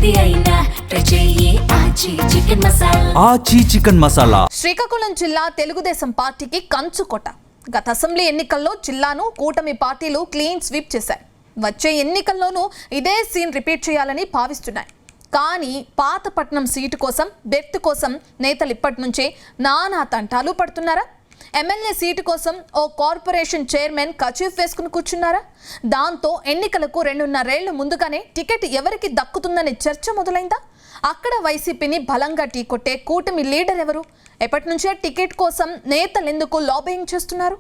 ఏది అయినా ట్రై చెయ్యి ఆచి చికెన్ మసాలా. శ్రీకాకుళం జిల్లా తెలుగుదేశం పార్టీకి కంచుకోట. గత అసెంబ్లీ ఎన్నికల్లో జిల్లాను కూటమి పార్టీలు క్లీన్ స్వీప్ చేశాయి. వచ్చే ఎన్నికల్లోనూ ఇదే సీన్ రిపీట్ చేయాలని భావిస్తున్నాయి. కానీ పాతపట్నం సీటు కోసం బెర్త్ కోసం నేతలు ఇప్పటి నుంచే నానా తంటాలు పడుతున్నారా? ఎమ్మెల్యే సీటు కోసం ఓ కార్పొరేషన్ చైర్మన్ కచీఫ్ వేసుకుని కూర్చున్నారా? దాంతో ఎన్నికలకు 2.5 ఏళ్ల ముందుగానే టికెట్ ఎవరికి దక్కుతుందనే చర్చ మొదలైందా? అక్కడ వైసీపీని బలంగా ఢీకొట్టే కూటమి లీడర్ ఎవరు? ఎప్పటి నుంచే టికెట్ కోసం నేతలు ఎందుకు లాబింగ్ చేస్తున్నారు?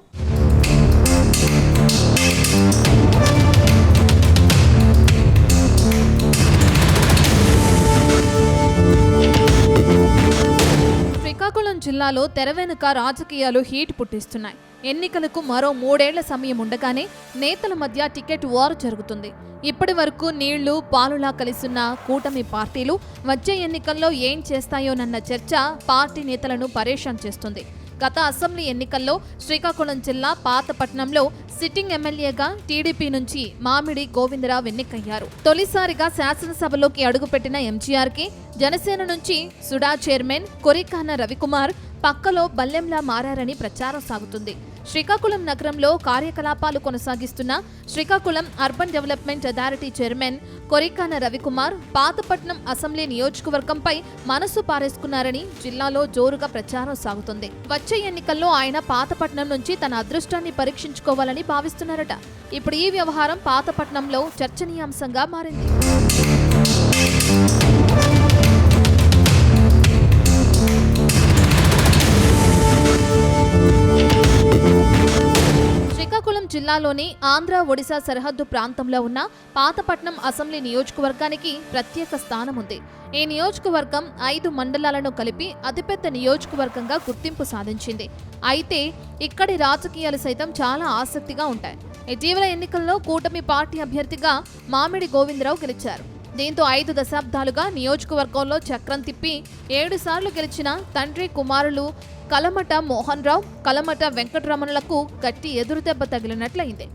శ్రీకాకుళం జిల్లాలో తెర వెనుక రాజకీయాలు హీట్ పుట్టిస్తున్నాయి. ఎన్నికలకు మరో 3 ఏళ్ల సమయం ఉండగానే నేతల మధ్య టికెట్ వార్ జరుగుతుంది. ఇప్పటి వరకు నీళ్లు పాలులా కలిసున్న కూటమి పార్టీలు వచ్చే ఎన్నికల్లో ఏం చేస్తాయోనన్న చర్చ పార్టీ నేతలను పరేషాన్ చేస్తుంది. గత అసెంబ్లీ ఎన్నికల్లో శ్రీకాకుళం జిల్లా పాతపట్నంలో సిట్టింగ్ ఎమ్మెల్యేగా టీడీపీ నుంచి మామిడి గోవిందరావు ఎన్నికయ్యారు. తొలిసారిగా శాసనసభలోకి అడుగుపెట్టిన ఎంజీఆర్కి జనసేన నుంచి సుడా చైర్మన్ కొరికాన రవికుమార్ పక్కలో బల్లెంలా మారారని ప్రచారం సాగుతుంది. శ్రీకాకుళం నగరంలో కార్యకలాపాలు కొనసాగిస్తున్న Srikakulam urban development authority chairman Korikana Ravikumar Pathapatnam assembly నియోజకవర్గంపై మనసు పారేసుకున్నారని జిల్లాలో జోరుగా ప్రచారం సాగుతుంది. వచ్చే ఎన్నికల్లో ఆయన పాతపట్నం నుంచి తన అదృష్టాన్ని పరీక్షించుకోవాలని భావిస్తున్నారట. ఇప్పుడు ఈ వ్యవహారం పాతపట్నంలో చర్చనీయాంశంగా మారింది. శ్రీకాకుళం జిల్లాలోని ఆంధ్ర ఒడిశా సరిహద్దు ప్రాంతంలో ఉన్న పాతపట్నం అసెంబ్లీ నియోజకవర్గానికి ప్రత్యేక స్థానం ఉంది. ఈ నియోజకవర్గం 5 మండలాలను కలిపి అతిపెద్ద నియోజకవర్గంగా గుర్తింపు సాధించింది. అయితే ఇక్కడి రాజకీయాలు సైతం చాలా ఆసక్తిగా ఉంటాయి. ఇటీవల ఎన్నికల్లో కూటమి పార్టీ అభ్యర్థిగా మామిడి గోవిందరావు గెలిచారు. దీంతో 5 దశాబ్దాలుగా నియోజకవర్గంలో చక్రం తిప్పి 7 సార్లు గెలిచిన తండ్రి కుమారులు కలమట మోహన్ రావు, కలమట వెంకటరమణలకు గట్టి ఎదురుదెబ్బ తగిలినట్లయింది.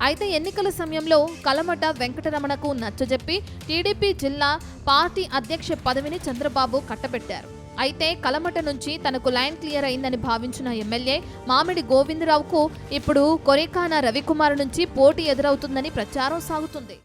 అయితే ఎన్నికల సమయంలో కలమట వెంకటరమణకు నచ్చజెప్పి టీడీపీ జిల్లా పార్టీ అధ్యక్ష పదవిని చంద్రబాబు కట్టబెట్టారు. అయితే కలమట నుంచి తనకు లైన్ క్లియర్ అయిందని భావించిన ఎమ్మెల్యే మామిడి గోవిందరావుకు ఇప్పుడు కొరికాన రవికుమార్ నుంచి పోటీ ఎదురవుతుందని ప్రచారం సాగుతుంది.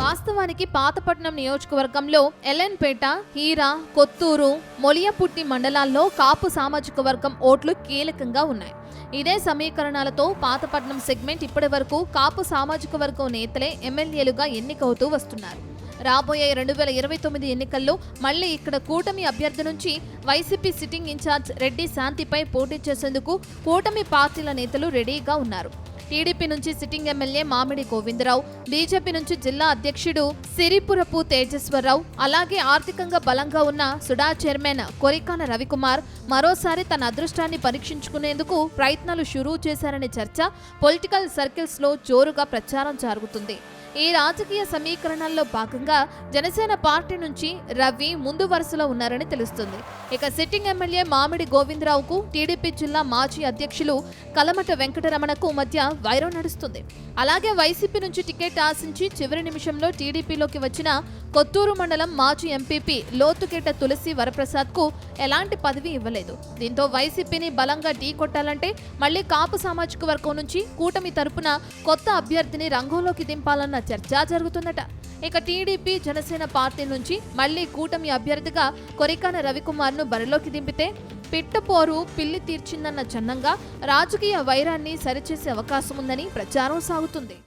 వాస్తవానికి పాతపట్నం నియోజకవర్గంలో ఎల్లెన్పేట, హీరా, కొత్తూరు, మొలియపుట్టి మండలాల్లో కాపు సామాజిక వర్గం ఓట్లు కీలకంగా ఉన్నాయి. ఇదే సమీకరణాలతో పాతపట్నం సెగ్మెంట్ ఇప్పటి వరకు కాపు సామాజిక వర్గం నేతలే ఎమ్మెల్యేలుగా ఎన్నికవుతూ వస్తున్నారు. రాబోయే 2029 ఎన్నికల్లో మళ్లీ ఇక్కడ కూటమి అభ్యర్థి నుంచి వైసీపీ సిట్టింగ్ ఇన్ఛార్జ్ రెడ్డి శాంతిపై పోటీ చేసేందుకు కూటమి పార్టీల నేతలు రెడీగా ఉన్నారు. టీడీపీ నుంచి సిట్టింగ్ ఎమ్మెల్యే మామిడి గోవిందరావు, బీజేపీ నుంచి జిల్లా అధ్యక్షుడు సిరిపురపు తేజేశ్వరరావు, అలాగే ఆర్థికంగా బలంగా ఉన్న సుడా చైర్మన్ కొరికాన రవికుమార్ మరోసారి తన అదృష్టాన్ని పరీక్షించుకునేందుకు ప్రయత్నాలు షురూ చేశారనే చర్చ పొలిటికల్ సర్కిల్స్ లో జోరుగా ప్రచారం జరుగుతుంది. ఈ రాజకీయ సమీకరణాల్లో భాగంగా జనసేన పార్టీ నుంచి రవి ముందు వరుసలో ఉన్నారని తెలుస్తుంది. ఇక సిట్టింగ్ ఎమ్మెల్యే మామిడి గోవిందరావుకు టీడీపీ జిల్లా మాజీ అధ్యక్షులు కలమట వెంకటరమణకు మధ్య వైరం నడుస్తుంది. అలాగే వైసీపీ నుంచి టికెట్ ఆశించి చివరి నిమిషంలో టీడీపీలోకి వచ్చిన కొత్తూరు మండలం మాజీ ఎంపీపీ లోతుకేట తులసి వరప్రసాద్ కు ఎలాంటి పదవి ఇవ్వలేదు. దీంతో వైసీపీని బలంగా ఢీ కొట్టాలంటే మళ్లీ కాపు సామాజిక వర్గం నుంచి కూటమి తరపున కొత్త అభ్యర్థిని రంగంలోకి దింపాలన్న చర్చ జరుగుతుందట. ఇక టీడీపీ జనసేన పార్టీ నుంచి మళ్లీ కూటమి అభ్యర్థిగా కొరికాన రవికుమార్ ను బరిలోకి దింపితే పిట్టపోరు పిల్లి తీర్చిందన్న చన్నంగా రాజకీయ వైరాన్ని సరిచేసే అవకాశం ఉందని ప్రచారం సాగుతుంది.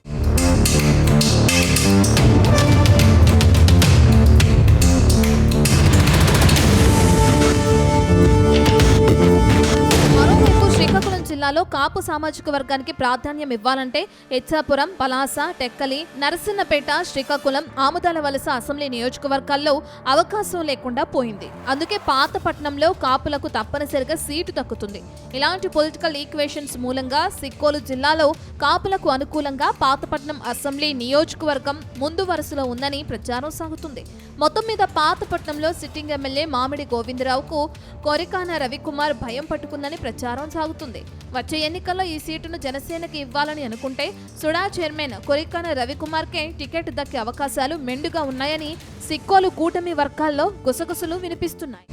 శ్రీకాకుళం జిల్లాలో కాపు సామాజిక వర్గానికి ప్రాధాన్యం ఇవ్వాలంటే ఇచ్చాపురం, పలాస, టెక్కలి, నరసన్నపేట, శ్రీకాకుళం, ఆముదాల వలస అసెంబ్లీ నియోజకవర్గాల్లో అవకాశం లేకుండా పోయింది. అందుకే పాతపట్నంలో కాపులకు తప్పనిసరిగా సీటు దక్కుతుంది. ఇలాంటి పొలిటికల్ ఈక్వేషన్స్ మూలంగా సిక్కోలు జిల్లాలో కాపులకు అనుకూలంగా పాతపట్నం అసెంబ్లీ నియోజకవర్గం ముందు వరుసలో ఉందని ప్రచారం సాగుతుంది. మొత్తం మీద పాతపట్నంలో సిట్టింగ్ ఎమ్మెల్యే మామిడి గోవిందరావుకు కొరికాన రవికుమార్ భయం పట్టుకుందని ప్రచారం సాగుతుంది. వచ్చే ఎన్నికల్లో ఈ సీటును జనసేనకి ఇవ్వాలని అనుకుంటే సుడా చైర్మన్ కొరికాన రవికుమార్కే టికెట్ దక్కే అవకాశాలు మెండుగా ఉన్నాయని సిక్కోలు కూటమి వర్గాల్లో గుసగుసలు వినిపిస్తున్నాయి.